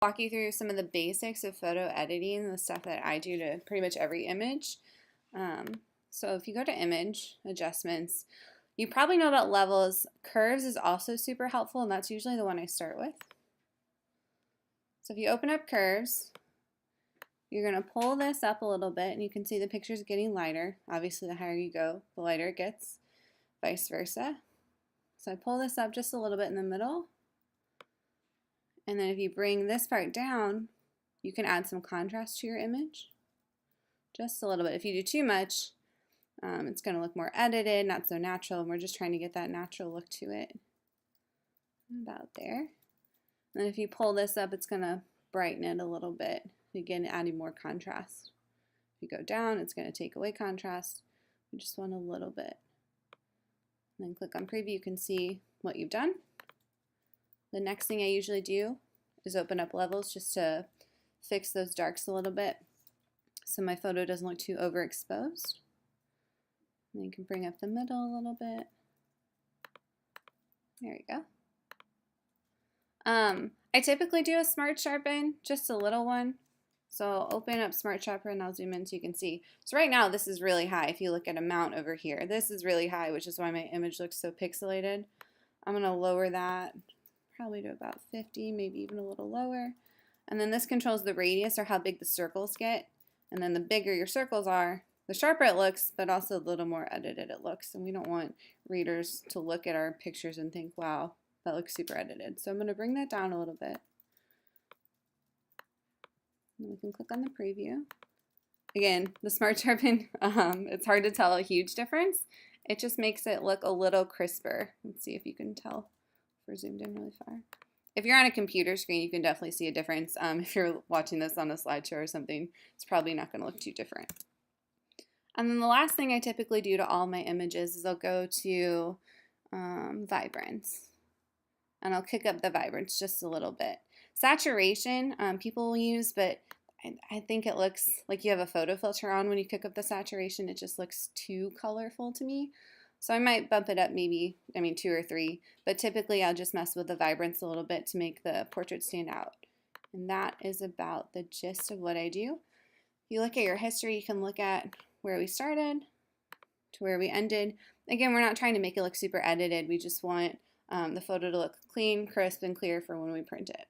Walk you through some of the basics of photo editing, the stuff that I do to pretty much every image. Um, so if you go to image adjustments, you probably know about levels. Curves is also super helpful, and that's usually the one I start with. So if you open up curves, you're going to pull this up a little bit, and you can see the picture's getting lighter. Obviously, the higher you go, the lighter it gets, vice versa. So I pull this up just a little bit in the middle. And then if you bring this part down, you can add some contrast to your image. Just a little bit. If you do too much, it's going to look more edited, not so natural, and we're just trying to get that natural look to it. About there. And if you pull this up, it's going to brighten it a little bit. Again, adding more contrast. If you go down, it's going to take away contrast. We just want a little bit. And then click on preview, you can see what you've done. The next thing I usually do is open up levels just to fix those darks a little bit so my photo doesn't look too overexposed. And you can bring up the middle a little bit. There you go. I typically do a Smart Sharpen, just a little one. So I'll open up Smart Sharpen and I'll zoom in so you can see. So right now this is really high. If you look at amount over here, this is really high, which is why my image looks so pixelated. I'm going to lower that probably to about 50, maybe even a little lower. And then this controls the radius, or how big the circles get. And then the bigger your circles are, the sharper it looks, but also the little more edited it looks. And we don't want readers to look at our pictures and think, wow, that looks super edited. So I'm going to bring that down a little bit. And we can click on the preview. Again, the Smart Sharpen, it's hard to tell a huge difference. It just makes it look a little crisper. Let's see if you can tell. We're zoomed in really far. If you're on a computer screen, you can definitely see a difference. If you're watching this on a slideshow or something, it's probably not going to look too different. And then the last thing I typically do to all my images is I'll go to vibrance. And I'll kick up the vibrance just a little bit. Saturation, people will use, but I think it looks like you have a photo filter on when you kick up the saturation. It just looks too colorful to me. So I might bump it up maybe, 2 or 3, but typically I'll just mess with the vibrance a little bit to make the portrait stand out. And that is about the gist of what I do. If you look at your history, you can look at where we started to where we ended. Again, we're not trying to make it look super edited. We just want the photo to look clean, crisp, and clear for when we print it.